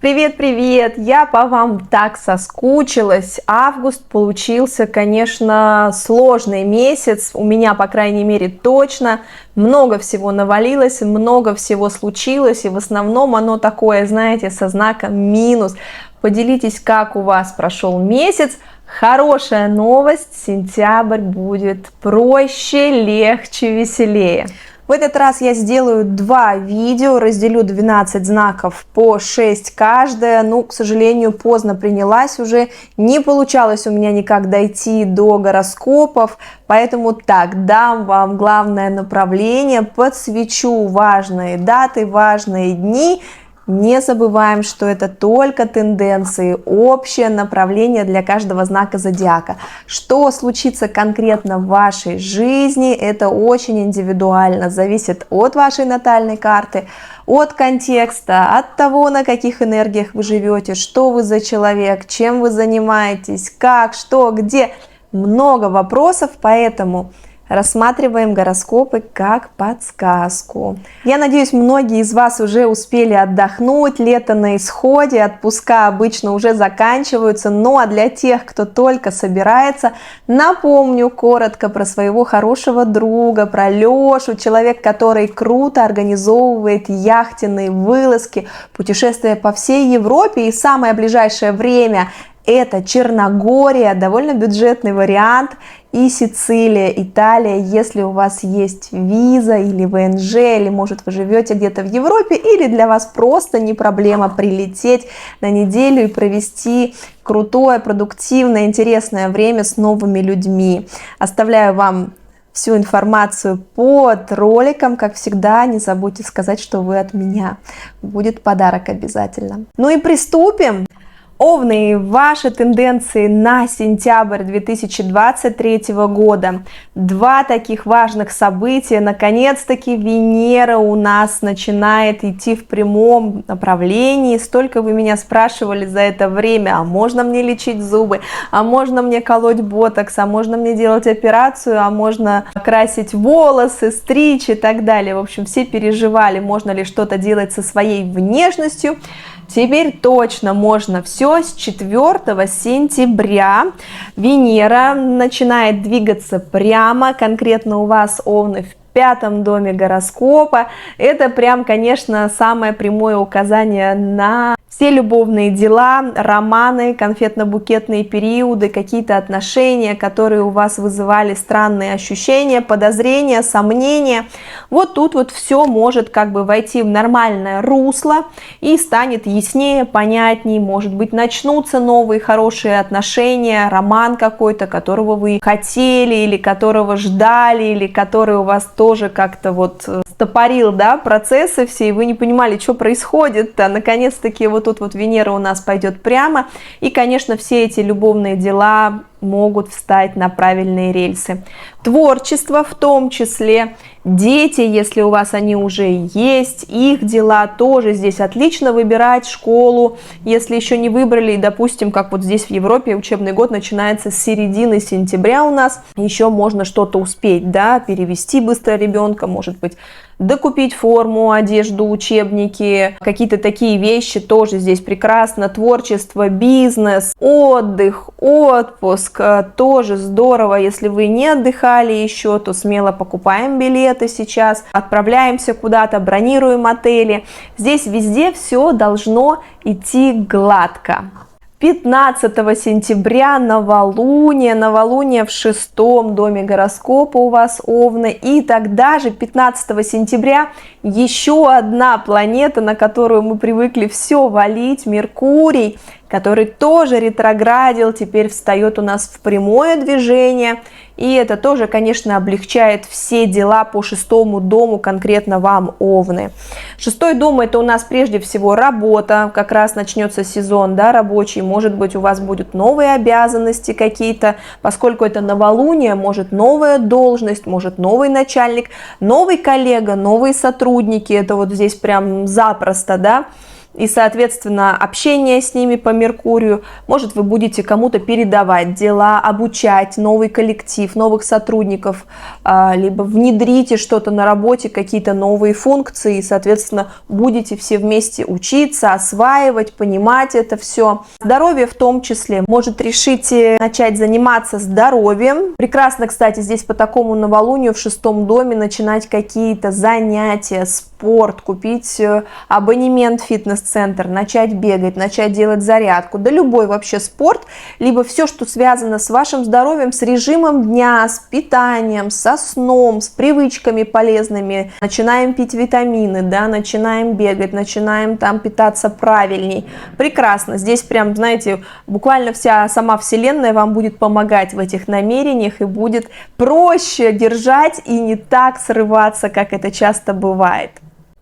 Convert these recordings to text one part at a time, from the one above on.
Привет-привет! Я по вам так соскучилась. Август получился, конечно, сложный месяц. У меня, по крайней мере, точно. Много всего навалилось, много всего случилось. И в основном оно такое, знаете, со знаком минус. Поделитесь, как у вас прошел месяц. Хорошая новость. Сентябрь будет проще, легче, веселее. В этот раз я сделаю два видео, разделю 12 знаков по 6 каждое. Ну, к сожалению, поздно принялась уже, не получалось у меня никак дойти до гороскопов, поэтому так, дам вам главное направление, подсвечу важные даты, важные дни. Не забываем, что это только тенденции, общее направление для каждого знака зодиака. Что случится конкретно в вашей жизни, это очень индивидуально, зависит от вашей натальной карты, от контекста, от того, на каких энергиях вы живете, что вы за человек, чем вы занимаетесь, как, что, где. Много вопросов, поэтому рассматриваем гороскопы как подсказку. Я надеюсь, многие из вас уже успели отдохнуть, лето на исходе, отпуска обычно уже заканчиваются, ну а для тех, кто только собирается, напомню коротко про своего хорошего друга, про Лешу, человек, который круто организовывает яхтенные вылазки, путешествия по всей Европе, и самое ближайшее время это Черногория, довольно бюджетный вариант, и Сицилия, Италия, если у вас есть виза или ВНЖ, или может вы живете где-то в Европе, или для вас просто не проблема прилететь на неделю и провести крутое, продуктивное, интересное время с новыми людьми. Оставляю вам всю информацию под роликом, как всегда, не забудьте сказать, что вы от меня. Будет подарок обязательно. Ну и приступим! Овны, ваши тенденции на сентябрь 2023 года. Два таких важных события. Наконец-таки Венера у нас начинает идти в прямом направлении. Столько вы меня спрашивали за это время, а можно мне лечить зубы, а можно мне колоть ботокс, а можно мне делать операцию, а можно красить волосы, стричь и так далее. В общем, все переживали, можно ли что-то делать со своей внешностью. Теперь точно можно все. С 4 сентября Венера начинает двигаться прямо, конкретно у вас, Овны, в 5-м доме гороскопа. Это прям, конечно, самое прямое указание на все любовные дела, романы, конфетно-букетные периоды, какие-то отношения, которые у вас вызывали странные ощущения, подозрения, сомнения. Вот тут вот все может как бы войти в нормальное русло и станет яснее, понятнее, может быть, начнутся новые хорошие отношения, роман какой-то, которого вы хотели или которого ждали, или который у вас тоже как-то вот стопорил, да, процессы все, и вы не понимали, что происходит, а наконец-таки вот тут вот Венера у нас пойдет прямо, и, конечно, все эти любовные дела могут встать на правильные рельсы. Творчество в том числе, дети, если у вас они уже есть, их дела тоже здесь отлично выбирать, школу, если еще не выбрали, допустим, как вот здесь в Европе учебный год начинается с середины сентября у нас, еще можно что-то успеть, да, перевести быстро ребенка, может быть, докупить форму, одежду, учебники, какие-то такие вещи тоже здесь прекрасно. Творчество, бизнес, отдых, отпуск, тоже здорово. Если вы не отдыхали еще, то смело покупаем билеты сейчас, отправляемся куда-то, бронируем отели. Здесь везде все должно идти гладко. 15 сентября новолуние в 6-м доме гороскопа у вас, Овны, и тогда же 15 сентября еще одна планета, на которую мы привыкли все валить, Меркурий, который тоже ретроградил, теперь встает у нас в прямое движение, и это тоже, конечно, облегчает все дела по 6-му дому, конкретно вам, Овны. 6-й дом — это у нас прежде всего работа, как раз начнется сезон, да, рабочий, может быть, у вас будут новые обязанности какие-то, поскольку это новолуние, может новая должность, может новый начальник, новый коллега, новые сотрудники, это вот здесь прям запросто, да. и, соответственно, общение с ними по Меркурию. Может, вы будете кому-то передавать дела, обучать новый коллектив, новых сотрудников, либо внедрите что-то на работе, какие-то новые функции, и, соответственно, будете все вместе учиться, осваивать, понимать это все. Здоровье в том числе. Может, решите начать заниматься здоровьем. Прекрасно, кстати, здесь по такому новолунию в 6-м доме начинать какие-то занятия, спорт, купить абонемент в фитнес-центр, начать бегать, начать делать зарядку, да любой вообще спорт, либо все, что связано с вашим здоровьем, с режимом дня, с питанием, со сном, с привычками полезными. Начинаем пить витамины, да, начинаем бегать, начинаем там питаться правильней. Прекрасно, здесь прям, знаете, буквально вся сама вселенная вам будет помогать в этих намерениях и будет проще держать и не так срываться, как это часто бывает.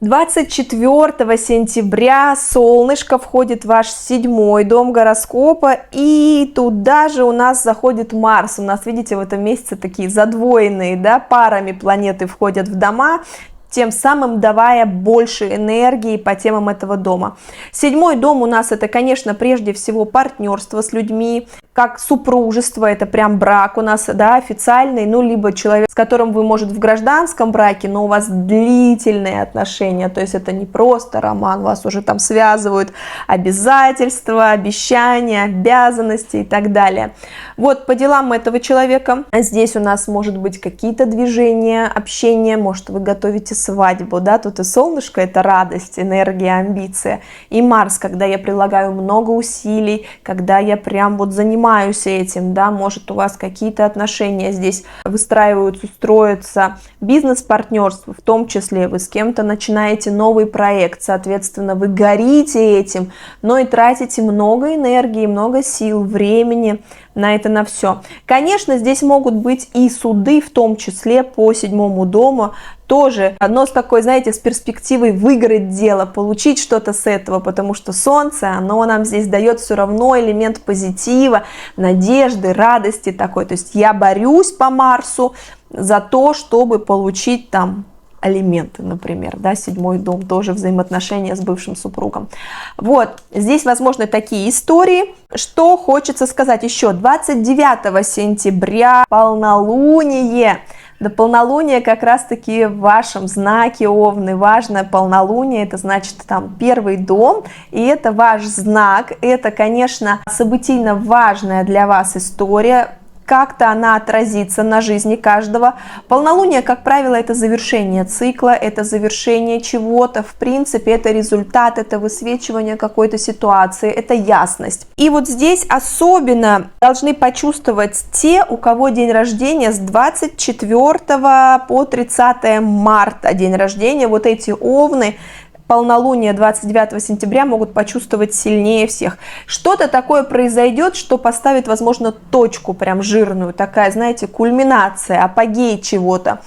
24 сентября солнышко входит в ваш 7-й дом гороскопа, и туда же у нас заходит Марс. У нас, видите, в этом месяце такие задвоенные, да, парами планеты входят в дома, тем самым давая больше энергии по темам этого дома. 7-й дом у нас это, конечно, прежде всего партнерство с людьми, как супружество, это прям брак у нас, да, официальный, ну, либо человек, с которым вы, может, в гражданском браке, но у вас длительные отношения, то есть это не просто роман, вас уже там связывают обязательства, обещания, обязанности и так далее. Вот по делам этого человека, здесь у нас может быть какие-то движения, общение, может, вы готовите свадьбу, да, тут и солнышко, это радость, энергия, амбиция, и Марс, когда я прилагаю много усилий, когда я прям вот занимаюсь этим, да, может у вас какие-то отношения здесь выстраиваются, строятся, бизнес-партнерство, в том числе вы с кем-то начинаете новый проект, соответственно, вы горите этим, но и тратите много энергии, много сил, времени на это, на все. Конечно, здесь могут быть и суды, в том числе по 7-му дому, тоже, но с такой, знаете, с перспективой выиграть дело, получить что-то с этого, потому что Солнце, оно нам здесь дает все равно элемент позитива, надежды, радости такой, то есть я борюсь по Марсу за то, чтобы получить там алименты, например, да, 7-й дом, тоже взаимоотношения с бывшим супругом. Вот, здесь возможны такие истории. Что хочется сказать еще, 29 сентября полнолуние. До полнолуния как раз-таки в вашем знаке Овны, важное полнолуние, это значит там 1-й дом, и это ваш знак, это, конечно, событийно важная для вас история, как-то она отразится на жизни каждого. Полнолуние, как правило, это завершение цикла, это завершение чего-то, в принципе, это результат, это высвечивание какой-то ситуации, это ясность. И вот здесь особенно должны почувствовать те, у кого день рождения с 24 по 30 марта, день рождения, вот эти овны, полнолуние 29 сентября могут почувствовать сильнее всех. Что-то такое произойдет, что поставит, возможно, точку прям жирную, такая, знаете, кульминация, апогей чего-то.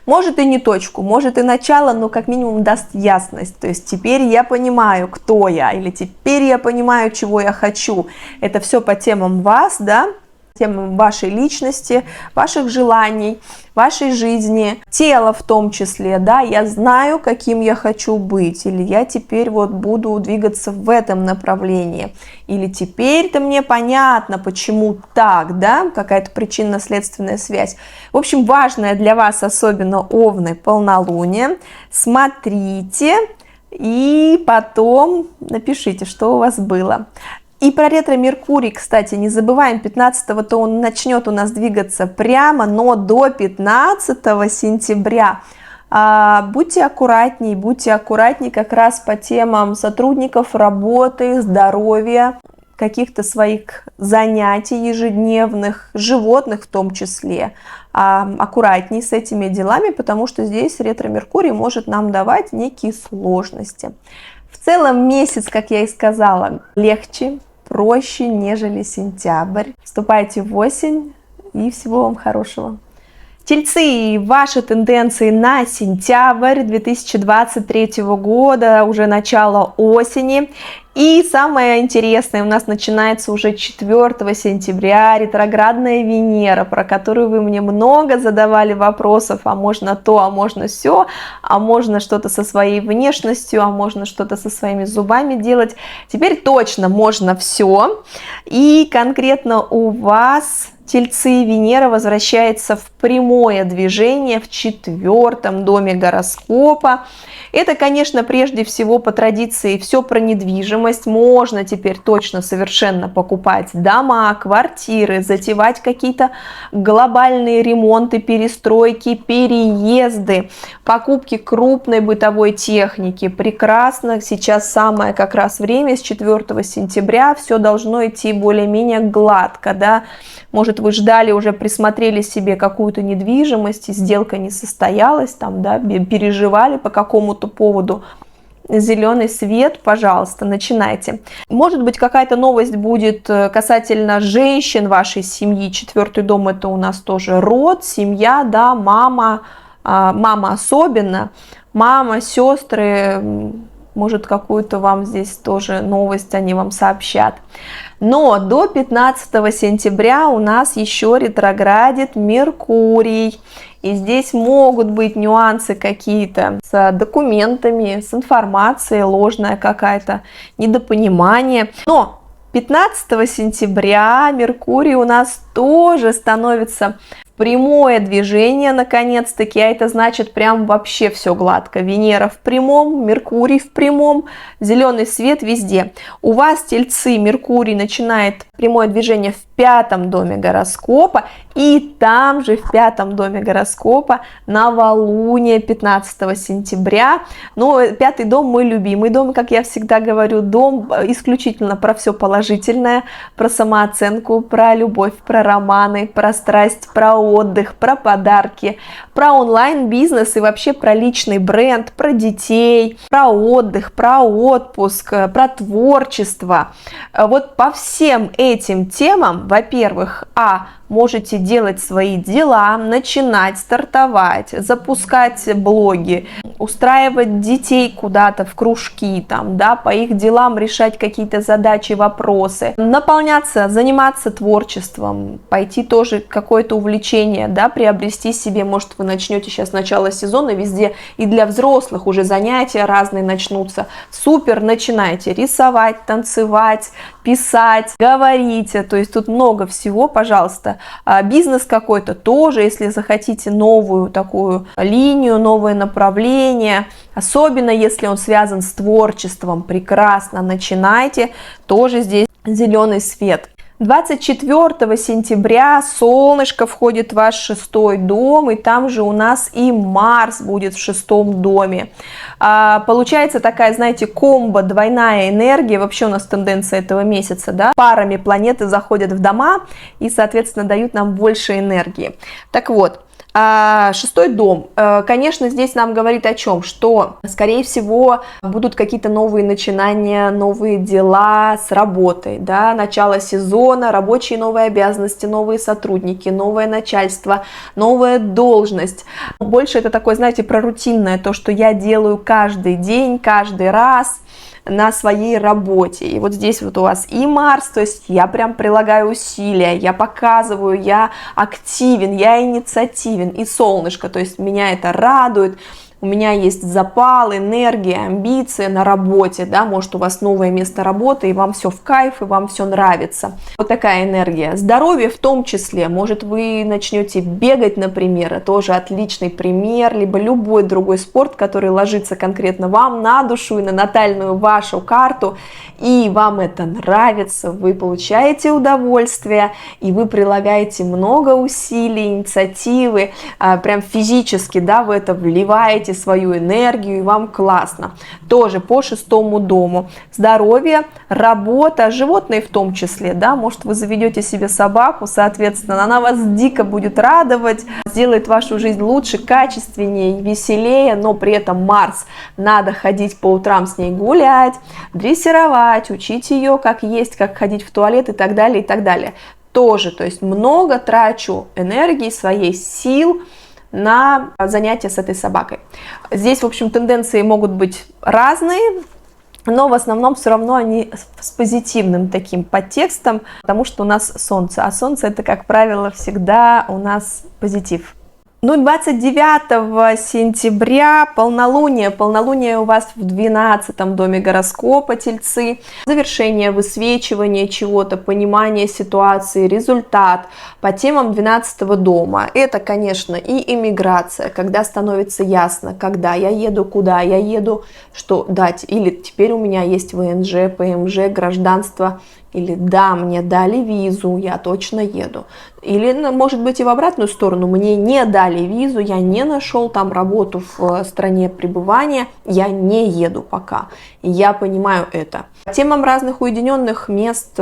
Может и не точку, может и начало, но как минимум даст ясность. То есть теперь я понимаю, кто я, или теперь я понимаю, чего я хочу. Это все по темам вас, да, темам вашей личности, ваших желаний, вашей жизни, тела в том числе, да, я знаю, каким я хочу быть, или я теперь вот буду двигаться в этом направлении, или теперь-то мне понятно, почему так, да, какая-то причинно-следственная связь. В общем, важное для вас, особенно Овны, полнолуние, смотрите и потом напишите, что у вас было. И про ретро-Меркурий, кстати, не забываем, 15-го то он начнет у нас двигаться прямо, но до 15 сентября. Будьте аккуратней как раз по темам сотрудников, работы, здоровья, каких-то своих занятий ежедневных, животных в том числе. Аккуратней с этими делами, потому что здесь ретро-Меркурий может нам давать некие сложности. В целом месяц, как я и сказала, легче, проще, нежели сентябрь. Вступайте в осень и всего вам хорошего. Тельцы, ваши тенденции на сентябрь 2023 года, уже начало осени. И самое интересное, у нас начинается уже 4 сентября ретроградная Венера, про которую вы мне много задавали вопросов, а можно то, а можно сё, а можно что-то со своей внешностью, а можно что-то со своими зубами делать. Теперь точно можно все. И конкретно у вас, Тельцы, Венера возвращается в прямое движение в 4-м доме гороскопа. Это, конечно, прежде всего по традиции все про недвижимость. Можно теперь точно совершенно покупать дома, квартиры, затевать какие-то глобальные ремонты, перестройки, переезды, покупки крупной бытовой техники. Прекрасно, сейчас самое как раз время, с 4 сентября все должно идти более-менее гладко, да. Может, вы ждали, уже присмотрели себе какую-то недвижимость, и сделка не состоялась, там, да, переживали по какому-то поводу. Зеленый свет, пожалуйста, начинайте. Может быть, какая-то новость будет касательно женщин вашей семьи. 4-й дом — это у нас тоже род, семья, да, мама, мама особенно, мама, сестры. Может, какую-то вам здесь тоже новость они вам сообщат. Но до 15 сентября у нас еще ретроградит Меркурий. И здесь могут быть нюансы какие-то с документами, с информацией, ложная какая-то, недопонимание. Но 15 сентября Меркурий у нас тоже становится прямое движение, наконец-таки, а это значит прям вообще все гладко. Венера в прямом, Меркурий в прямом, зеленый свет везде. У вас, Тельцы, Меркурий начинает прямое движение в 5-м доме гороскопа, и там же в 5-м доме гороскопа новолуние 15 сентября. Ну, 5-й дом мой любимый дом, как я всегда говорю, дом исключительно про все положительное, про самооценку, про любовь, про романы, про страсть, про отдых, про подарки, про онлайн-бизнес и вообще про личный бренд, про детей, про отдых, про отпуск, про творчество. Вот по всем этим темам, во-первых, можете делать свои дела, начинать, стартовать, запускать блоги, устраивать детей куда-то в кружки, там, да, по их делам решать какие-то задачи, вопросы, наполняться, заниматься творчеством, пойти тоже какое-то увлечение, да, приобрести себе, может, вы начнете сейчас начало сезона, везде и для взрослых уже занятия разные начнутся, супер, начинайте рисовать, танцевать, писать, говорить, то есть тут много всего, пожалуйста. Бизнес какой-то тоже, если захотите новую такую линию, новое направление, особенно если он связан с творчеством, прекрасно начинайте, тоже здесь зеленый свет. 24 сентября солнышко входит в ваш 6-й дом, и там же у нас и Марс будет в 6-м доме. Получается такая, знаете, комбо, двойная энергия, вообще у нас тенденция этого месяца, да, парами планеты заходят в дома и, соответственно, дают нам больше энергии. Так вот, 6-й дом, конечно, здесь нам говорит о чем, что, скорее всего, будут какие-то новые начинания, новые дела с работой, да, начало сезона, рабочие новые обязанности, новые сотрудники, новое начальство, новая должность. Больше это такое, знаете, прорутинное, то, что я делаю каждый день, каждый раз на своей работе. И вот здесь вот у вас и Марс, то есть я прям прилагаю усилия, я показываю, я активен, я инициативен, и солнышко, то есть меня это радует. У меня есть запал, энергия, амбиции на работе, да, может у вас новое место работы, и вам все в кайф, и вам все нравится. Вот такая энергия. Здоровье в том числе, может вы начнете бегать, например, это тоже отличный пример, либо любой другой спорт, который ложится конкретно вам на душу и на натальную вашу карту, и вам это нравится, вы получаете удовольствие, и вы прилагаете много усилий, инициативы, прям физически, да, в это вливаете свою энергию, и вам классно. Тоже по 6-му дому. Здоровье, работа, животные в том числе, да, может вы заведете себе собаку, соответственно, она вас дико будет радовать, сделает вашу жизнь лучше, качественнее, веселее, но при этом Марс, надо ходить по утрам с ней гулять, дрессировать, учить ее как есть, как ходить в туалет и так далее, и так далее. тоже, то есть много трачу энергии, своей сил на занятия с этой собакой. Здесь, в общем, тенденции могут быть разные, но в основном все равно они с позитивным таким подтекстом, потому что у нас Солнце, а Солнце это, как правило, всегда у нас позитив. Ну, 29 сентября полнолуние у вас в 12 доме гороскопа, Тельцы, завершение, высвечивание чего-то, понимание ситуации, результат по темам 12 дома. Это, конечно, и эмиграция, когда становится ясно, когда я еду, куда я еду, что дать, или теперь у меня есть ВНЖ, ПМЖ, гражданство, или да, мне дали визу, я точно еду. Или, может быть, и в обратную сторону, мне не дали визу, я не нашел там работу в стране пребывания, я не еду пока. И я понимаю это. По темам разных уединенных мест,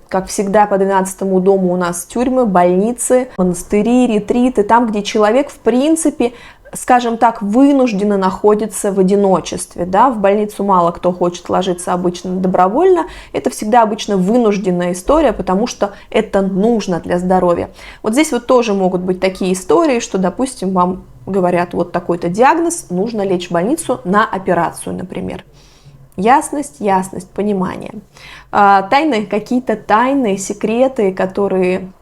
как всегда, по 12 дому у нас тюрьмы, больницы, монастыри, ретриты, там, где человек, в принципе, скажем так, вынужденно находится в одиночестве, да, в больницу мало кто хочет ложиться обычно добровольно, это всегда обычно вынужденная история, потому что это нужно для здоровья. Вот здесь вот тоже могут быть такие истории, что, допустим, вам говорят, вот такой-то диагноз, нужно лечь в больницу на операцию, например. Ясность, понимание. Тайны, какие-то тайны, секреты, которые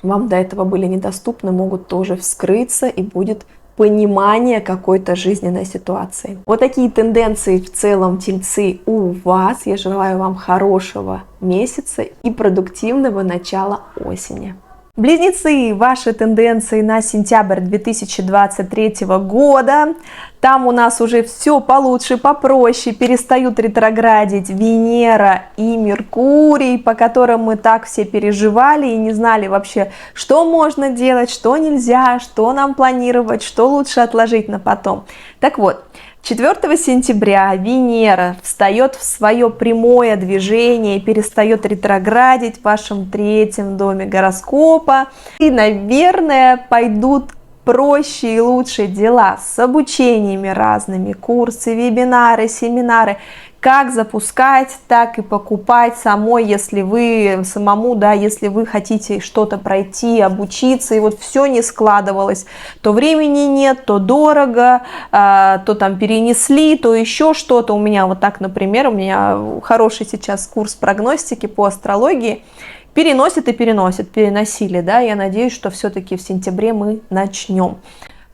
вам до этого были недоступны, могут тоже вскрыться, и будет понимание какой-то жизненной ситуации. Вот такие тенденции в целом, Тельцы, у вас. Я желаю вам хорошего месяца и продуктивного начала осени. Близнецы, ваши тенденции на сентябрь 2023 года. Там у нас уже все получше, попроще, перестают ретроградить Венера и Меркурий, по которым мы так все переживали и не знали вообще, что можно делать, что нельзя, что нам планировать, что лучше отложить на потом. Так вот, 4 сентября Венера встает в свое прямое движение и перестает ретроградить в вашем 3-м доме гороскопа. И, наверное, пойдут проще и лучше дела с обучениями разными, курсы, вебинары, семинары. Как запускать, так и покупать самой, если вы самому, да, если вы хотите что-то пройти, обучиться, и вот все не складывалось, то времени нет, то дорого, то там перенесли, то еще что-то. У меня вот так, например, у меня хороший сейчас курс прогностики по астрологии, переносили, да, я надеюсь, что все-таки в сентябре мы начнем.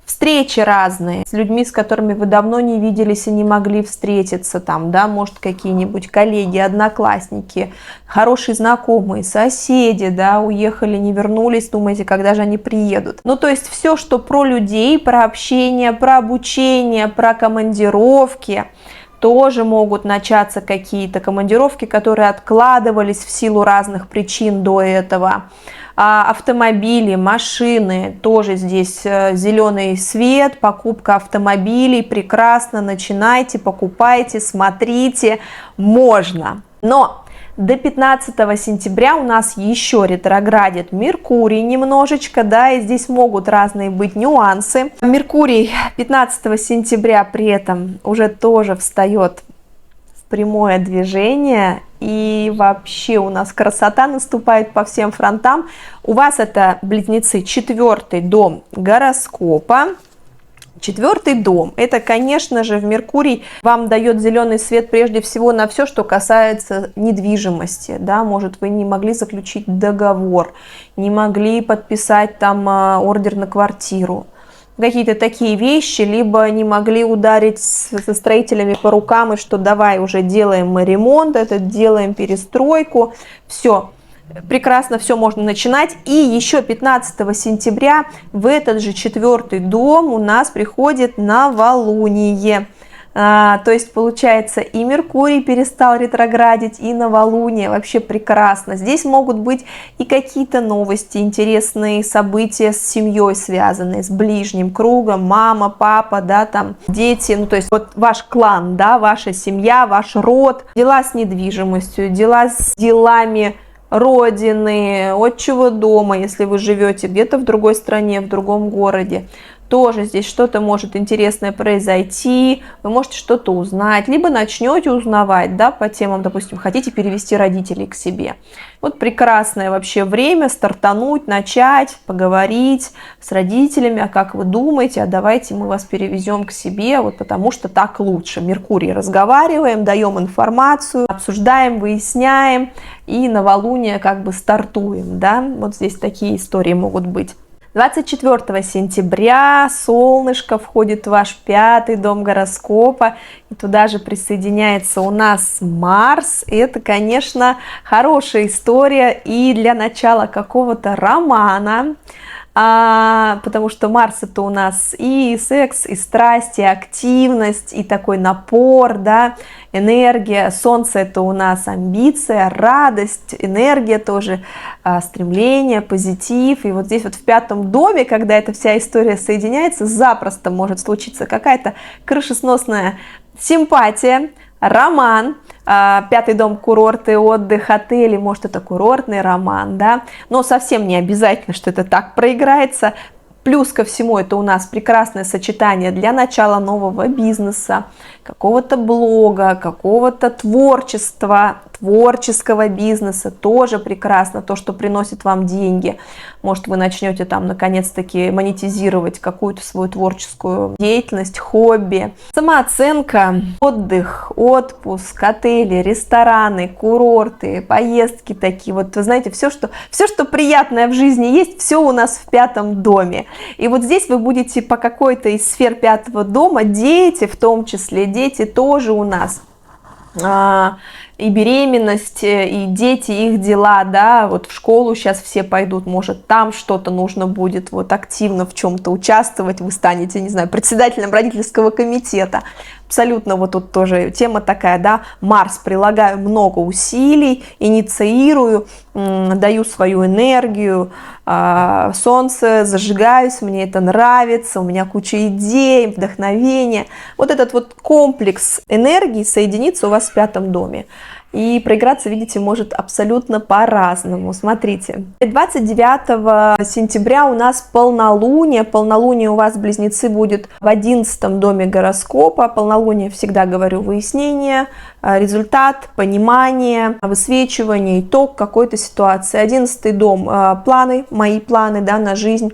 Встречи разные с людьми, с которыми вы давно не виделись и не могли встретиться, там, да, может, какие-нибудь коллеги, одноклассники, хорошие знакомые, соседи, да, уехали, не вернулись, думаете, когда же они приедут. Ну, то есть все, что про людей, про общение, про обучение, про командировки, тоже могут начаться какие-то командировки, которые откладывались в силу разных причин до этого. Автомобили, машины, тоже здесь зеленый свет, покупка автомобилей, прекрасно, начинайте, покупайте, смотрите, можно. Но до 15 сентября у нас еще ретроградит Меркурий немножечко, да, и здесь могут разные быть нюансы. Меркурий 15 сентября при этом уже тоже встает в прямое движение, и вообще у нас красота наступает по всем фронтам. У вас это, близнецы, 4-й дом гороскопа. 4-й дом, это, конечно же, в Меркурий вам дает зеленый свет прежде всего на все, что касается недвижимости, да, может, вы не могли заключить договор, не могли подписать там ордер на квартиру, какие-то такие вещи, либо не могли ударить со строителями по рукам, и что давай уже делаем мы ремонт, делаем перестройку, все. Прекрасно все можно начинать. И еще 15 сентября в этот же 4-й дом у нас приходит новолуние. То есть получается и Меркурий перестал ретроградить, и новолуние. Вообще прекрасно. Здесь могут быть и какие-то новости, интересные события с семьей связанные, с ближним кругом, мама, папа, да, там дети. Ну то есть вот ваш клан, да, ваша семья, ваш род. Дела с недвижимостью, дела с делами родины, отчего дома, если вы живете где-то в другой стране, в другом городе, тоже здесь что-то может интересное произойти, вы можете что-то узнать, либо начнете узнавать, да, по темам, допустим, хотите перевести родителей к себе. Вот прекрасное вообще время стартануть, начать, поговорить с родителями, а как вы думаете, а давайте мы вас перевезем к себе, вот потому что так лучше. Меркурий, разговариваем, даем информацию, обсуждаем, выясняем, и новолуние как бы стартуем, да, вот здесь такие истории могут быть. 24 сентября солнышко входит в ваш 5-й дом гороскопа, и туда же присоединяется у нас Марс. И это, конечно, хорошая история и для начала какого-то романа, потому что Марс это у нас и секс, и страсть, и активность, и такой напор, да, энергия. Солнце это у нас амбиция, радость, энергия тоже, стремление, позитив. И вот здесь вот в 5-м доме, когда эта вся история соединяется, запросто может случиться какая-то крышесносная симпатия, роман. 5-й дом, курорты, отдых, отели, может это курортный роман, да, но совсем не обязательно, что это так проиграется. Плюс ко всему это у нас прекрасное сочетание для начала нового бизнеса, какого-то блога, какого-то творческого бизнеса, тоже прекрасно, то, что приносит вам деньги. Может, вы начнете там наконец-таки монетизировать какую-то свою творческую деятельность, хобби. Самооценка, отдых, отпуск, отели, рестораны, курорты, поездки такие. Вот вы знаете, все, что приятное в жизни есть, все у нас в 5-м доме. И вот здесь вы будете по какой-то из сфер 5-го дома, дети в том числе, дети тоже у нас. И беременность, и дети, их дела, да, вот в школу сейчас все пойдут, может, там что-то нужно будет вот активно в чем-то участвовать, вы станете, не знаю, председателем родительского комитета. Абсолютно вот тут тоже тема такая, да, Марс, прилагаю много усилий, инициирую, даю свою энергию, Солнце, зажигаюсь, мне это нравится, у меня куча идей, вдохновения. Вот этот вот комплекс энергии соединится у вас в 5-м доме. И проиграться, видите, может абсолютно по-разному. Смотрите, 29 сентября у нас полнолуние. Полнолуние у вас, близнецы, будет в 11-м доме гороскопа. Полнолуние, всегда говорю, выяснение, результат, понимание, высвечивание, итог какой-то ситуации. 11-й дом, планы, мои планы, да, на жизнь,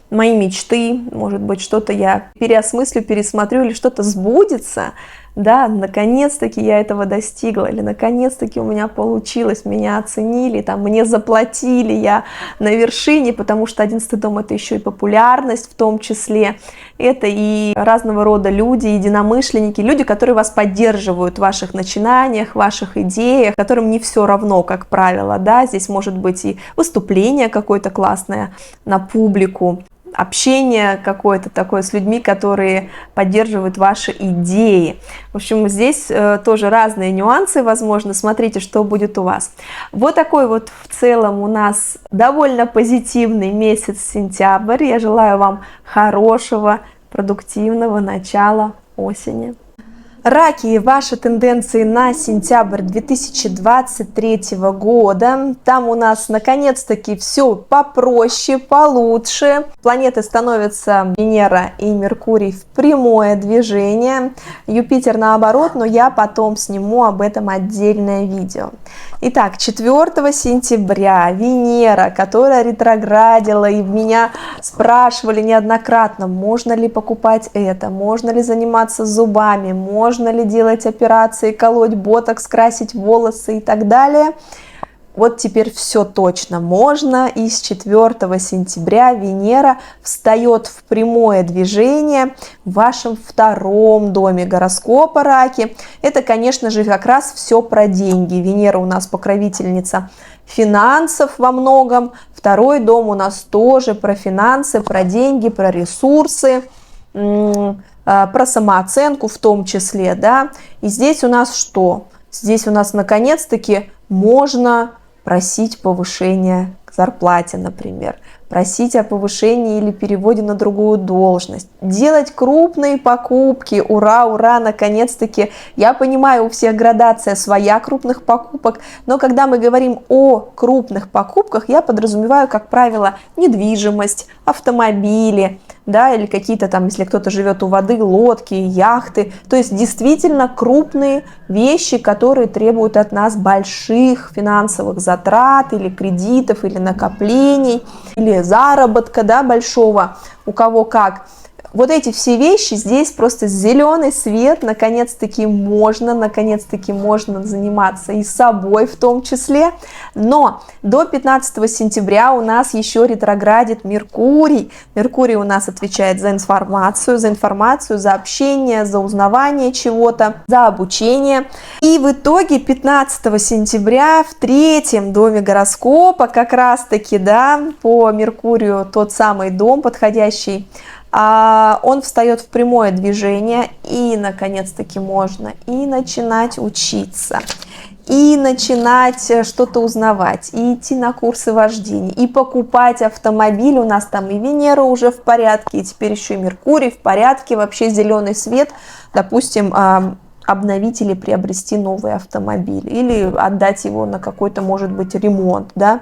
мои мечты. Может быть, что-то я переосмыслю, пересмотрю или что-то сбудется. Да, наконец-таки я этого достигла, или наконец-таки у меня получилось, меня оценили, там, мне заплатили, я на вершине, потому что 11-й дом это еще и популярность в том числе, это и разного рода люди, единомышленники, люди, которые вас поддерживают в ваших начинаниях, в ваших идеях, которым не все равно, как правило, да, здесь может быть и выступление какое-то классное на публику, общение какое-то такое с людьми, которые поддерживают ваши идеи. В общем, здесь тоже разные нюансы, возможно, смотрите, что будет у вас. Вот такой вот в целом у нас довольно позитивный месяц сентябрь. Я желаю вам хорошего, продуктивного начала осени. Раки, ваши тенденции на сентябрь 2023 года. Там у нас наконец-таки все попроще, получше. Планеты становятся Венера и Меркурий в прямое движение. Юпитер наоборот, но я потом сниму об этом отдельное видео. Итак, 4 сентября Венера, которая ретроградила, и меня спрашивали неоднократно, можно ли покупать это, можно ли заниматься зубами, можно ли делать операции, колоть ботокс, красить волосы и так далее. Вот теперь все точно можно, и с 4 сентября Венера встает в прямое движение в вашем 2-м доме гороскопа Раки. Это, конечно же, как раз все про деньги. Венера у нас покровительница финансов во многом. 2-й дом у нас тоже про финансы, про деньги, про ресурсы, про самооценку в том числе, да. И здесь у нас что? Здесь у нас наконец-таки можно просить повышения к зарплате, например, просить о повышении или переводе на другую должность, делать крупные покупки, ура, ура, наконец-таки. Я понимаю, у всех градация своя крупных покупок, но когда мы говорим о крупных покупках, я подразумеваю, как правило, недвижимость, автомобили, да, или какие-то там, если кто-то живет у воды, лодки, яхты. То есть действительно крупные вещи, которые требуют от нас больших финансовых затрат или кредитов, или накоплений, или заработка, да, большого, у кого как. Вот эти все вещи, здесь просто зеленый свет, наконец-таки можно заниматься и собой в том числе. Но до 15 сентября у нас еще ретроградит Меркурий. Меркурий у нас отвечает за информацию, за общение, за узнавание чего-то, за обучение. И в итоге 15 сентября в 3-м доме гороскопа, как раз-таки, да, по Меркурию тот самый дом подходящий, он встает в прямое движение, и наконец-таки можно и начинать учиться, и начинать что-то узнавать, и идти на курсы вождения, и покупать автомобиль. У нас там и Венера уже в порядке, и теперь еще и Меркурий в порядке, вообще зеленый свет, допустим, обновить или приобрести новый автомобиль, или отдать его на какой-то, может быть, ремонт, да,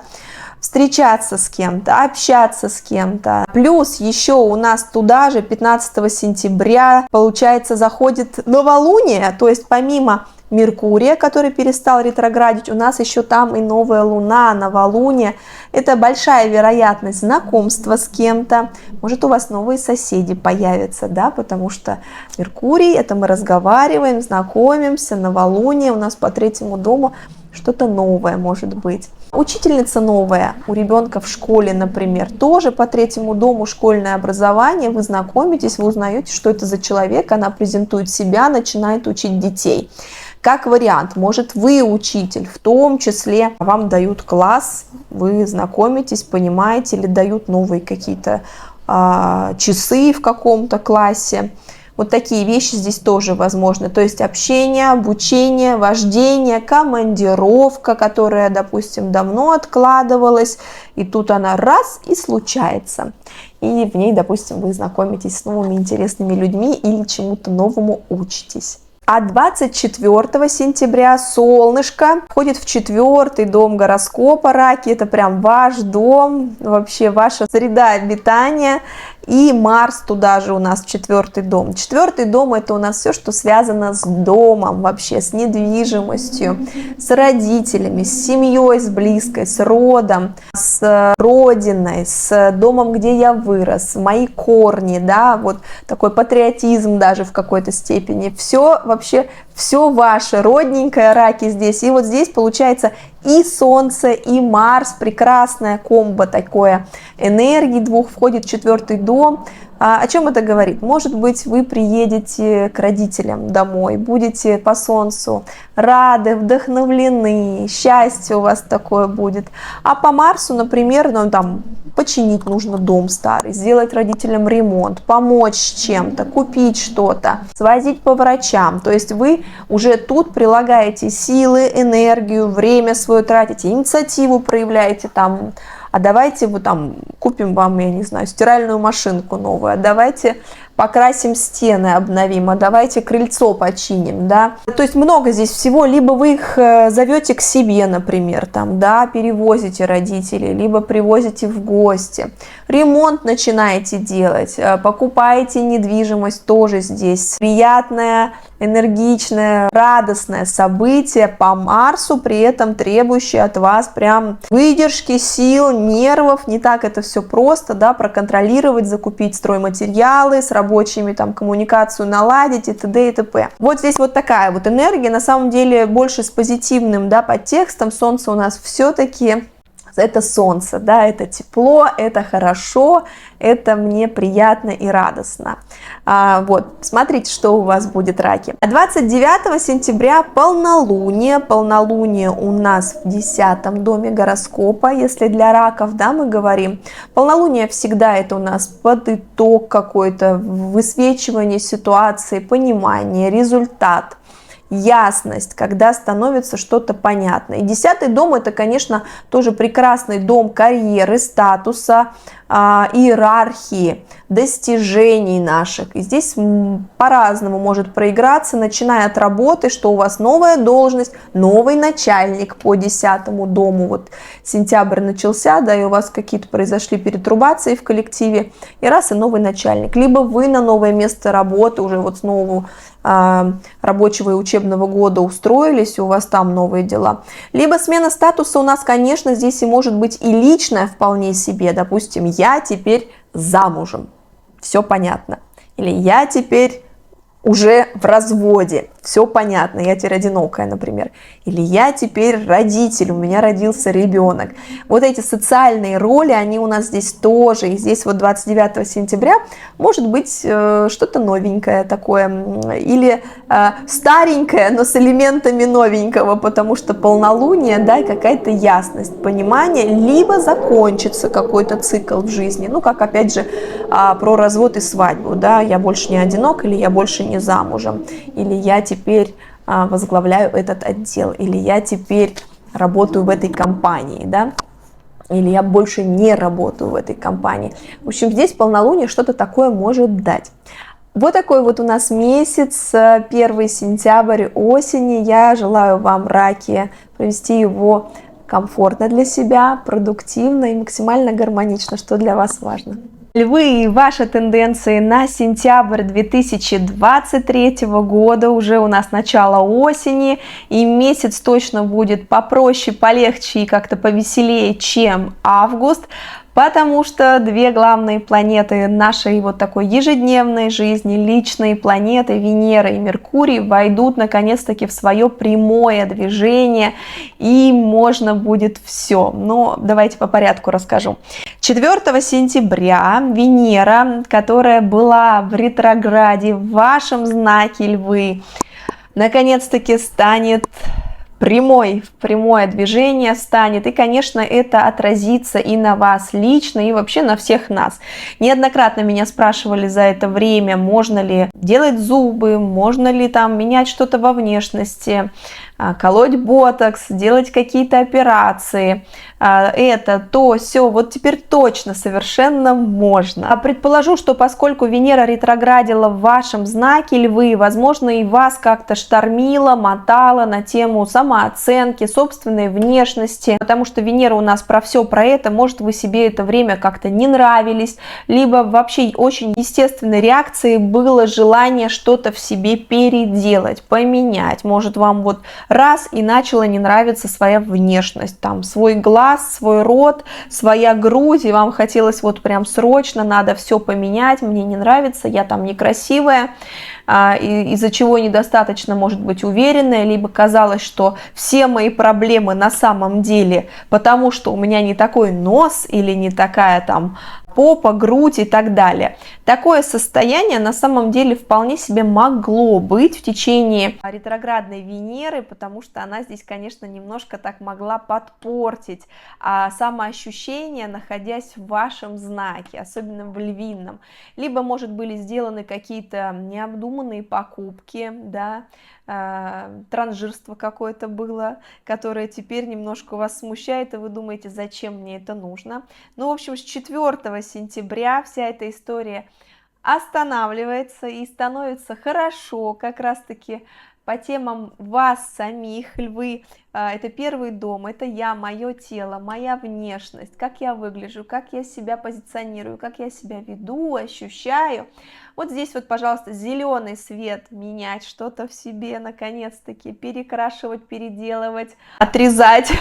встречаться с кем-то, общаться с кем-то. Плюс еще у нас туда же 15 сентября, получается, заходит новолуние, то есть помимо Меркурия, который перестал ретроградить, у нас еще там и новая луна, новолуние. Это большая вероятность знакомства с кем-то. Может, у вас новые соседи появятся, да, потому что Меркурий, это мы разговариваем, знакомимся, новолуние у нас по 3-му дому, что-то новое может быть. Учительница новая у ребенка в школе, например, тоже по 3-му дому школьное образование, вы знакомитесь, вы узнаете, что это за человек, она презентует себя, начинает учить детей. Как вариант, может, вы учитель, в том числе вам дают класс, вы знакомитесь, понимаете, или дают новые какие-то часы в каком-то классе. Вот такие вещи здесь тоже возможны. То есть общение, обучение, вождение, командировка, которая, допустим, давно откладывалась, и тут она раз и случается. И в ней, допустим, вы знакомитесь с новыми интересными людьми или чему-то новому учитесь. А 24 сентября солнышко входит в 4-й дом гороскопа Раки. Это прям ваш дом, вообще ваша среда обитания. И Марс туда же у нас в 4-й дом. 4-й дом — это у нас все, что связано с домом, вообще с недвижимостью, с родителями, с семьей, с близкой, с родом, с родиной, с домом, где я вырос, мои корни, да, вот такой патриотизм даже в какой-то степени. Все вообще, все ваше родненькое, Раки, здесь. И вот здесь получается и Солнце, и Марс, прекрасная комбо такое энергии двух, входит в 4-й дом. О чем это говорит? Может быть, вы приедете к родителям домой, будете по Солнцу рады, вдохновлены, счастье у вас такое будет. А по Марсу, например, ну, там, починить нужно дом старый, сделать родителям ремонт, помочь чем-то, купить что-то, свозить по врачам. То есть вы уже тут прилагаете силы, энергию, время свое тратите, инициативу проявляете там. А давайте вот там купим вам, я не знаю, стиральную машинку новую, а давайте покрасим стены, обновим, а давайте крыльцо починим, да. То есть много здесь всего, либо вы их зовете к себе, например, там, да, перевозите родителей, либо привозите в гости, ремонт начинаете делать, покупаете недвижимость, тоже здесь приятное, энергичное, радостное событие по Марсу, при этом требующее от вас прям выдержки, сил, нервов. Не так это все просто, да, проконтролировать, закупить стройматериалы, с рабочими там коммуникацию наладить и т.д. и т.п. Вот здесь вот такая вот энергия, на самом деле больше с позитивным, да, подтекстом. Солнце у нас все-таки это солнце, да, это тепло, это хорошо, это мне приятно и радостно. Вот, смотрите, что у вас будет, Раки. 29 сентября полнолуние. Полнолуние у нас в 10-м доме гороскопа, если для раков, да, мы говорим. Полнолуние всегда это у нас под итог какой-то, высвечивание ситуации, понимание, результат. ясность, когда становится что-то понятно. И 10-й дом — это, конечно, тоже прекрасный дом карьеры, статуса, иерархии, достижений наших. И здесь по-разному может проиграться, начиная от работы, что у вас новая должность, новый начальник по 10-му дому. Вот сентябрь начался, да, и у вас какие-то произошли перетрубации в коллективе, и раз, и новый начальник. Либо вы на новое место работы уже вот с нового рабочего и учебного года устроились, у вас там новые дела. Либо смена статуса у нас, конечно, здесь и может быть и личная вполне себе. Допустим, я теперь замужем, все понятно. Или я теперь уже в разводе, все понятно, я теперь одинокая, например. Или я теперь родитель, у меня родился ребенок. Вот эти социальные роли, они у нас здесь тоже. И здесь вот 29 сентября может быть что-то новенькое такое. Или старенькое, но с элементами новенького, потому что полнолуние, да, и какая-то ясность, понимание. Либо закончится какой-то цикл в жизни. Ну, как опять же про развод и свадьбу. Да, я больше не одинок, или я больше не замужем. Или я теперь возглавляю этот отдел, или я теперь работаю в этой компании, да, или я больше не работаю в этой компании. В общем, здесь полнолуние что-то такое может дать. Вот такой вот у нас месяц, 1 сентябрь, осени. Я желаю вам, раки, провести его комфортно для себя, продуктивно и максимально гармонично, что для вас важно. Львы, ваши тенденции на сентябрь 2023 года, уже у нас начало осени, и месяц точно будет попроще, полегче и как-то повеселее, чем август. Потому что две главные планеты нашей вот такой ежедневной жизни, личные планеты Венера и Меркурий, войдут наконец-таки в свое прямое движение, и можно будет все. Но давайте по порядку расскажу. 4 сентября Венера, которая была в ретрограде в вашем знаке Львы, наконец-таки станет прямое движение станет, и, конечно, это отразится и на вас лично, и вообще на всех нас. Неоднократно меня спрашивали за это время, можно ли делать зубы, можно ли там менять что-то во внешности, колоть ботокс, делать какие-то операции, это, то, все, вот теперь точно совершенно можно. Предположу, что поскольку Венера ретроградила в вашем знаке Львы, возможно, и вас как-то штормила, мотала на тему самооценки, собственной внешности, потому что Венера у нас про все про это, может, вы себе это время как-то не нравились, либо вообще очень естественной реакцией было желание что-то в себе переделать, поменять, может, вам вот раз и начала не нравиться своя внешность, там свой глаз, свой рот, своя грудь, и вам хотелось вот прям срочно, надо все поменять, мне не нравится, я там некрасивая, из-за чего недостаточно, может быть, уверенная, либо казалось, что все мои проблемы на самом деле потому, что у меня не такой нос или не такая там попа, грудь и так далее. Такое состояние на самом деле вполне себе могло быть в течение ретроградной Венеры, потому что она здесь, конечно, немножко так могла подпортить самоощущение, находясь в вашем знаке, особенно в львином. Либо, может, были сделаны какие-то необдуманные покупки, да, транжирство какое-то было, которое теперь немножко вас смущает, и вы думаете, зачем мне это нужно. Ну, в общем, с 4 сентября вся эта история останавливается и становится хорошо, как раз-таки по темам вас самих, львы. Это первый дом, это я, мое тело, моя внешность, как я выгляжу, как я себя позиционирую, как я себя веду, ощущаю. Вот здесь вот, пожалуйста, зеленый свет, менять что-то в себе, наконец-таки, перекрашивать, переделывать, отрезать,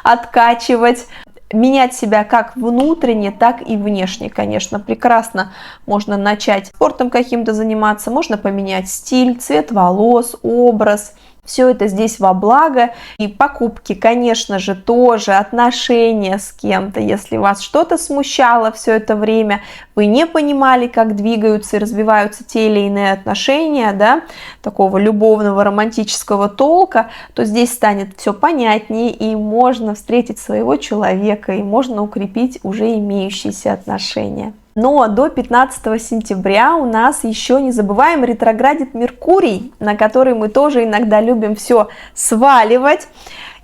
откачивать. Менять себя как внутренне, так и внешне, конечно, прекрасно. Можно начать спортом каким-то заниматься, можно поменять стиль, цвет волос, образ. Все это здесь во благо. И покупки, конечно же, тоже, отношения с кем-то. Если вас что-то смущало все это время, вы не понимали, как двигаются и развиваются те или иные отношения, да, такого любовного, романтического толка, то здесь станет все понятнее, и можно встретить своего человека, и можно укрепить уже имеющиеся отношения. Но до 15 сентября у нас еще, не забываем, ретроградит Меркурий, на который мы тоже иногда любим все сваливать.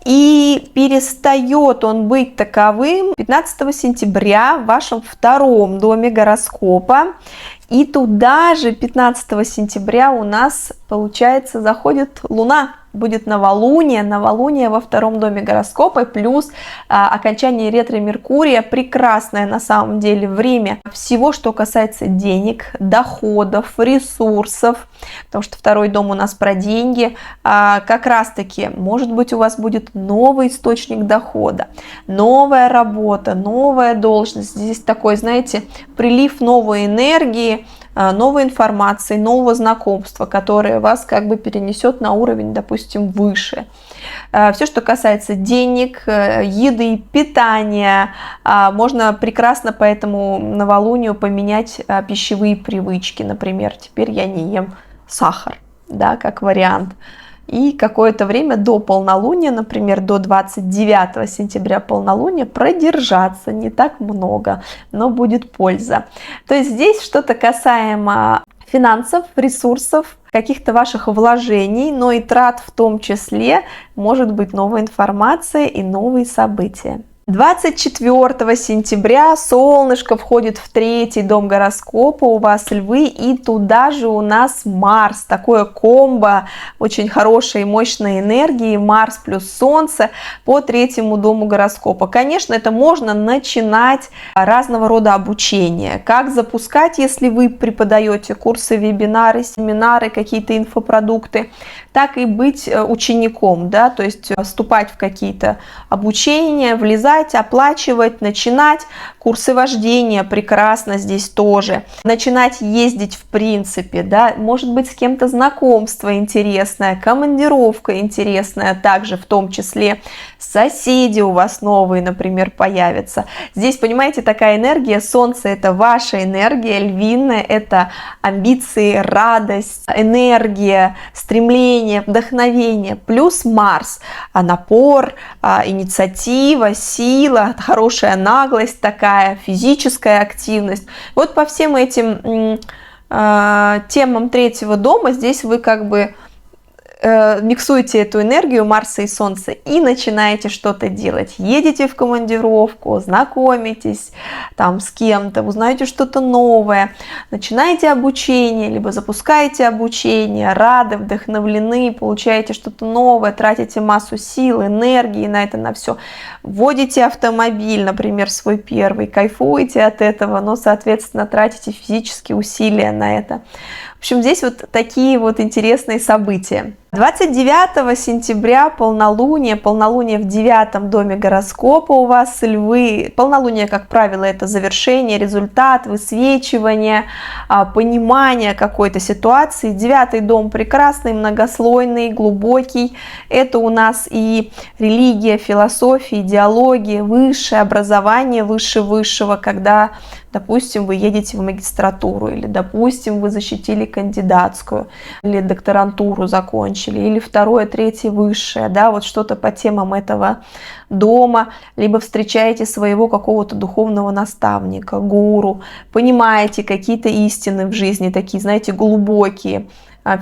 И перестает он быть таковым 15 сентября в вашем втором доме гороскопа. И туда же 15 сентября у нас, получается, заходит Луна. Будет новолуние во втором доме гороскопа, плюс окончание ретро-Меркурия. Прекрасное на самом деле время всего, что касается денег, доходов, ресурсов, потому что второй дом у нас про деньги. Как раз таки, может быть, у вас будет новый источник дохода, новая работа, новая должность. Здесь такой, знаете, прилив новой энергии, новой информации, нового знакомства, которое вас как бы перенесет на уровень, допустим, выше. Все, что касается денег, еды, питания, можно прекрасно по этому новолунию поменять пищевые привычки. Например, теперь я не ем сахар, да, как вариант. И какое-то время до полнолуния, например, до 29 сентября полнолуния, продержаться не так много, но будет польза. То есть здесь что-то касаемо финансов, ресурсов, каких-то ваших вложений, но и трат в том числе, может быть новая информация и новые события. 24 сентября солнышко входит в третий дом гороскопа, у вас львы, и туда же у нас Марс, такое комбо очень хорошей и мощной энергии, Марс плюс Солнце по третьему дому гороскопа. Конечно, это можно начинать разного рода обучение, как запускать, если вы преподаете курсы, вебинары, семинары, какие-то инфопродукты, так и быть учеником, да, то есть вступать в какие-то обучения, влезать, оплачивать, начинать. Курсы вождения прекрасно здесь тоже. Начинать ездить в принципе, да, может быть с кем-то знакомство интересное, командировка интересная, также в том числе соседи у вас новые, например, появятся. Здесь, понимаете, такая энергия, Солнце это ваша энергия, львиная это амбиции, радость, энергия, стремление, вдохновение, плюс Марс, напор, инициатива, сила, хорошая наглость такая, физическая активность. Вот по всем этим темам третьего дома здесь вы как бы миксуете эту энергию Марса и Солнца и начинаете что-то делать. Едете в командировку, знакомитесь там с кем-то, узнаете что-то новое, начинаете обучение, либо запускаете обучение, рады, вдохновлены, получаете что-то новое, тратите массу сил, энергии на это, на все. Вводите автомобиль, например, свой первый, кайфуете от этого, но, соответственно, тратите физические усилия на это. В общем, здесь вот такие вот интересные события. 29 сентября полнолуние в 9 доме гороскопа у вас львы. Полнолуние, как правило, это завершение, результат, высвечивание, понимание какой-то ситуации. 9 дом прекрасный, многослойный, глубокий. Это у нас и религия, философия, идеология, высшее образование, выше высшего, когда, допустим, вы едете в магистратуру, или, допустим, вы защитили кандидатскую, или докторантуру закончили, или второе, третье, высшее, да, вот что-то по темам этого дома, либо встречаете своего какого-то духовного наставника, гуру, понимаете какие-то истины в жизни, такие, знаете, глубокие,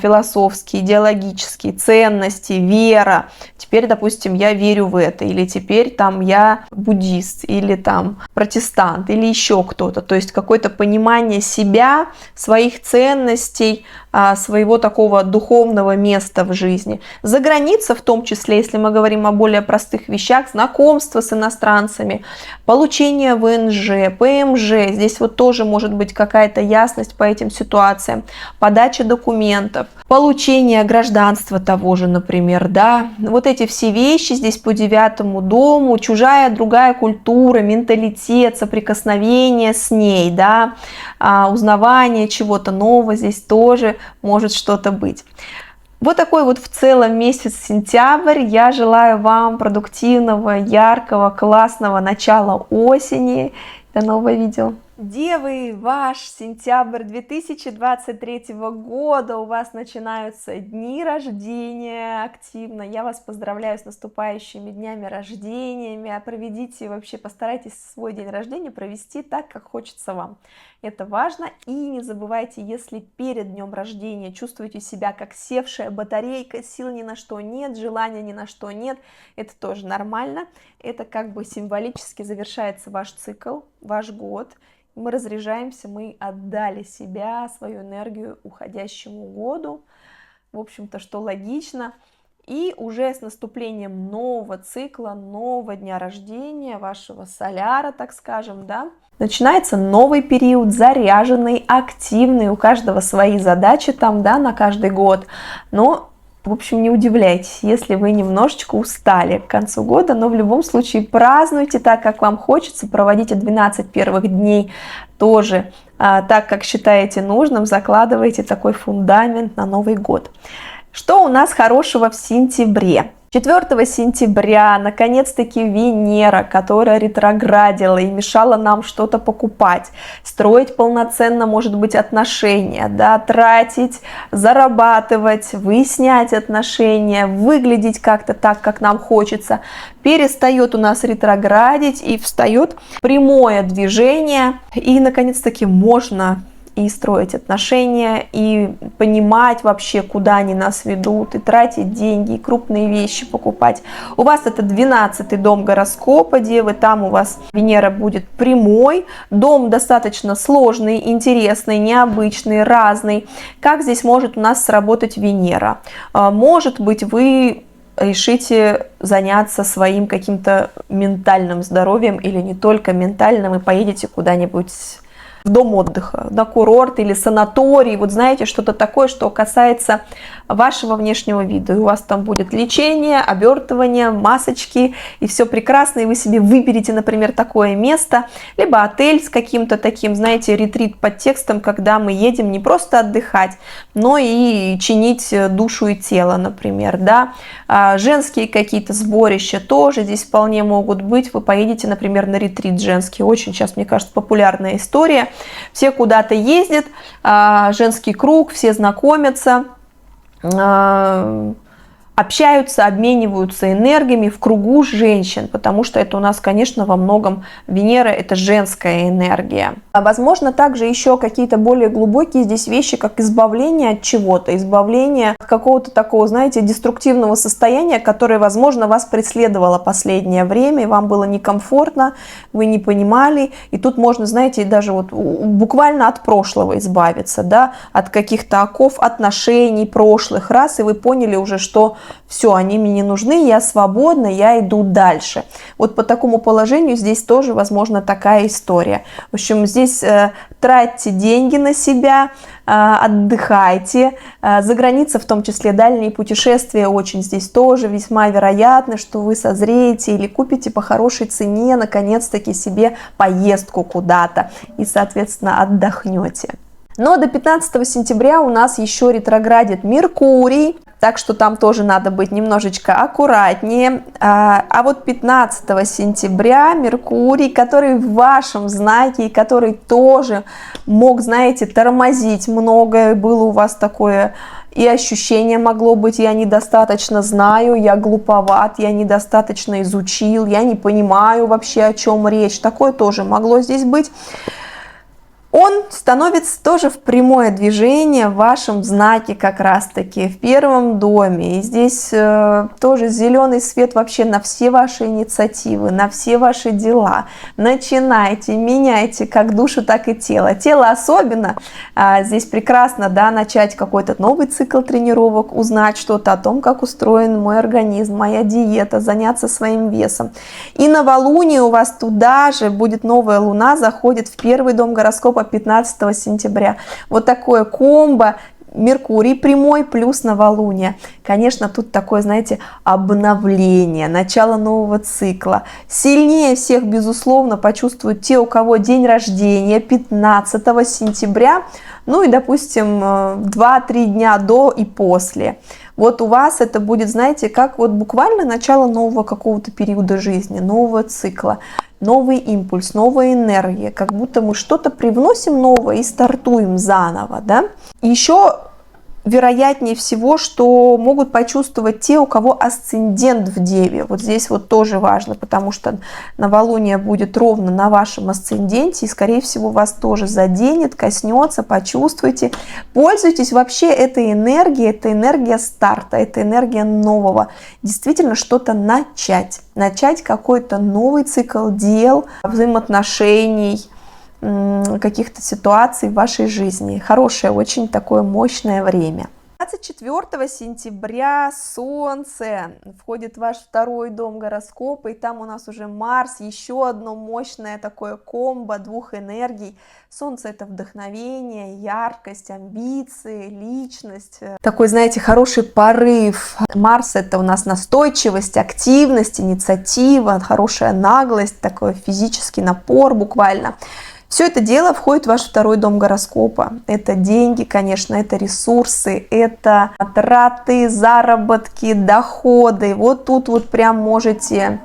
философские, идеологические ценности, вера. Теперь, допустим, я верю в это, или теперь там я буддист, или там протестант, или еще кто-то. То есть какое-то понимание себя, своих ценностей, своего такого духовного места в жизни. За граница, в том числе, если мы говорим о более простых вещах, знакомство с иностранцами, получение ВНЖ, ПМЖ, здесь вот тоже может быть какая-то ясность по этим ситуациям, подача документов, получение гражданства того же, например, да, вот эти все вещи здесь по 9 дому, чужая, другая культура, менталитет, соприкосновение с ней, да, узнавание чего-то нового здесь тоже может что-то быть. Вот такой вот в целом месяц сентябрь. Я желаю вам продуктивного, яркого, классного начала осени. До нового видео. Девы, ваш сентябрь 2023 года, у вас начинаются дни рождения активно. Я вас поздравляю с наступающими днями рождениями. Проведите, вообще постарайтесь свой день рождения провести так, как хочется вам. Это важно. И не забывайте, если перед днем рождения чувствуете себя как севшая батарейка, сил ни на что нет, желания ни на что нет, это тоже нормально. Это как бы символически завершается ваш цикл, ваш год. Мы разряжаемся, мы отдали себя, свою энергию уходящему году, в общем-то, что логично. И уже с наступлением нового цикла, нового дня рождения, вашего соляра, так скажем, да, начинается новый период, заряженный, активный, у каждого свои задачи там, да, на каждый год, но... В общем, не удивляйтесь, если вы немножечко устали к концу года, но в любом случае празднуйте так, как вам хочется, проводите 12 первых дней тоже так, как считаете нужным, закладывайте такой фундамент на Новый год. Что у нас хорошего в сентябре? 4 сентября, наконец-таки, Венера, которая ретроградила и мешала нам что-то покупать, строить полноценно, может быть, отношения, да, тратить, зарабатывать, выяснять отношения, выглядеть как-то так, как нам хочется, перестает у нас ретроградить и встает прямое движение, и, наконец-таки, можно и строить отношения, и понимать вообще, куда они нас ведут, и тратить деньги, и крупные вещи покупать. У вас это 12-й дом гороскопа, Девы, там у вас Венера будет прямой, дом достаточно сложный, интересный, необычный, разный. Как здесь может у нас сработать Венера? Может быть, вы решите заняться своим каким-то ментальным здоровьем, или не только ментальным, и поедете куда-нибудь в дом отдыха, на курорт или санаторий, вот знаете, что-то такое, что касается вашего внешнего вида. И у вас там будет лечение, обертывание, масочки, и все прекрасно, и вы себе выберете, например, такое место, либо отель с каким-то таким, знаете, ретрит под текстом, когда мы едем не просто отдыхать, но и чинить душу и тело, например, да. Женские какие-то сборища тоже здесь вполне могут быть. Вы поедете, например, на ретрит женский, очень сейчас, мне кажется, популярная история. Все куда-то ездят, женский круг, все знакомятся, общаются, обмениваются энергиями в кругу женщин, потому что это у нас, конечно, во многом Венера – это женская энергия. Возможно, также еще какие-то более глубокие здесь вещи, как избавление от чего-то, избавление от какого-то такого, знаете, деструктивного состояния, которое, возможно, вас преследовало последнее время, и вам было некомфортно, вы не понимали, и тут можно, знаете, даже вот буквально от прошлого избавиться, да, от каких-то оков отношений прошлых раз, и вы поняли уже, что все, они мне не нужны, я свободна, я иду дальше. Вот по такому положению здесь тоже, возможно, такая история. В общем, здесь тратьте деньги на себя, отдыхайте. За границей, в том числе дальние путешествия, очень здесь тоже весьма вероятно, что вы созреете или купите по хорошей цене, наконец-таки, себе поездку куда-то и, соответственно, отдохнете. Но до 15 сентября у нас еще ретроградит Меркурий, так что там тоже надо быть немножечко аккуратнее. А вот 15 сентября Меркурий, который в вашем знаке, и который тоже мог, знаете, тормозить многое, было у вас такое и ощущение могло быть: я недостаточно знаю, я глуповат, я недостаточно изучил, я не понимаю вообще, о чем речь. Такое тоже могло здесь быть. Он становится тоже в прямое движение в вашем знаке, как раз-таки в первом доме. И здесь тоже зеленый свет вообще на все ваши инициативы, на все ваши дела. Начинайте, меняйте как душу, так и тело. Тело особенно. Здесь прекрасно, да, начать какой-то новый цикл тренировок, узнать что-то о том, как устроен мой организм, моя диета, заняться своим весом. И новолуние у вас туда же будет новая луна, заходит в первый дом гороскопа 15 сентября. Вот такое комбо: Меркурий прямой плюс новолуние. Конечно, тут такое, знаете, обновление, начало нового цикла. Сильнее всех, безусловно, почувствуют те, у кого день рождения 15 сентября, ну и, допустим, 2-3 дня до и после. Вот у вас это будет, знаете, как вот буквально начало нового какого-то периода жизни, нового цикла, новый импульс, новая энергия, как будто мы что-то привносим новое и стартуем заново, да. Еще вероятнее всего, что могут почувствовать те, у кого асцендент в Деве. Вот здесь вот тоже важно, потому что новолуние будет ровно на вашем асценденте, и, скорее всего, вас тоже заденет, коснется, почувствуйте. Пользуйтесь вообще этой энергией, это энергия старта, это энергия нового. Действительно что-то начать какой-то новый цикл дел, взаимоотношений, каких-то ситуаций в вашей жизни. Хорошее, очень такое мощное время. 24 сентября Солнце входит в ваш второй дом гороскопа, и там у нас уже Марс, еще одно мощное такое комбо двух энергий. Солнце — это вдохновение, яркость, амбиции, личность, такой, знаете, хороший порыв. Марс — это у нас настойчивость, активность, инициатива, хорошая наглость, такой физический напор буквально. Все это дело входит в ваш второй дом гороскопа. Это деньги, конечно, это ресурсы, это траты, заработки, доходы. Вот тут вот прям можете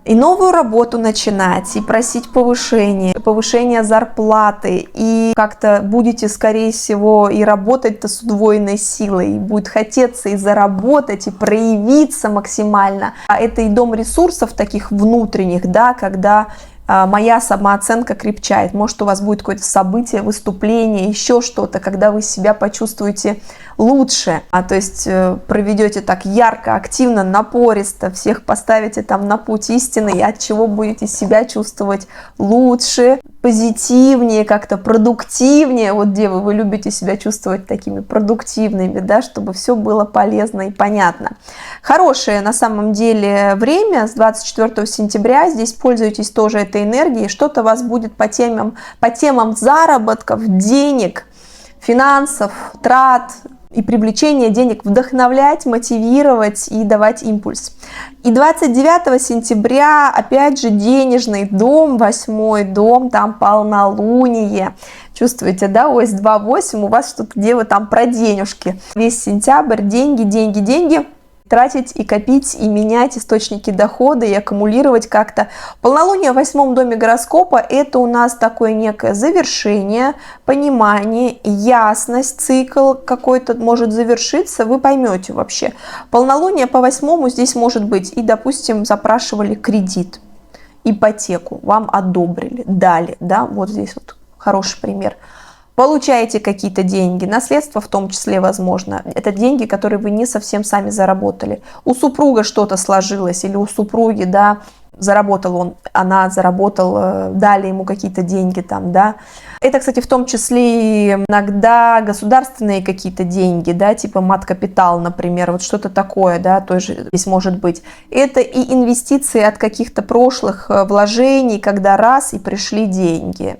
и новую работу начинать, и просить повышение зарплаты, и как-то будете, скорее всего, и работать-то с удвоенной силой, и будет хотеться и заработать, и проявиться максимально. А это и дом ресурсов таких внутренних, да, когда моя самооценка крепчает. Может, у вас будет какое-то событие, выступление, еще что-то, когда вы себя почувствуете лучше. То есть проведете так ярко, активно, напористо, всех поставите там на путь истины, и от чего будете себя чувствовать лучше, позитивнее, как-то продуктивнее. Вот, девы, вы любите себя чувствовать такими продуктивными, да, чтобы все было полезно и понятно. Хорошее на самом деле время с 24 сентября. Здесь пользуйтесь тоже этой энергией. Что-то у вас будет по темам заработков, денег, финансов, трат и привлечения денег вдохновлять, мотивировать и давать импульс. И 29 сентября, опять же, денежный дом, 8-й дом, там полнолуние. Чувствуете, да, ось 2-8, у вас что-то, девы, там про денежки. Весь сентябрь, деньги, деньги, деньги. Тратить и копить, и менять источники дохода, и аккумулировать как-то. Полнолуние в 8-м доме гороскопа — это у нас такое некое завершение, понимание, ясность, цикл какой-то может завершиться, вы поймете вообще. Полнолуние по 8-му здесь может быть, и, допустим, запрашивали кредит, ипотеку, вам одобрили, дали, да, вот здесь вот хороший пример. Получаете какие-то деньги, наследство в том числе возможно. Это деньги, которые вы не совсем сами заработали. У супруга что-то сложилось, или у супруги, да, заработал он, она заработала, дали ему какие-то деньги там, да. Это, кстати, в том числе иногда государственные какие-то деньги, да, типа мат-капитал, например, вот что-то такое, да, тоже здесь может быть. Это и инвестиции от каких-то прошлых вложений, когда раз и пришли деньги.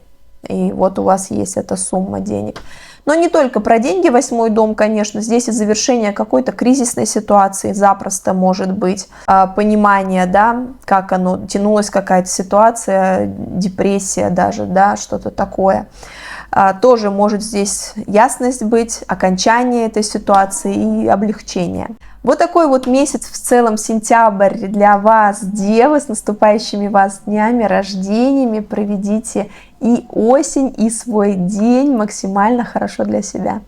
И вот у вас есть эта сумма денег. Но не только про деньги 8-й дом, конечно. Здесь и завершение какой-то кризисной ситуации запросто может быть. Понимание, да, как оно тянулась, какая-то ситуация, депрессия даже, да, что-то такое. Тоже может здесь ясность быть, окончание этой ситуации и облегчение. Вот такой вот месяц в целом, сентябрь, для вас, девы, с наступающими вас днями, рождениями. Проведите и осень, и свой день максимально хорошо для себя.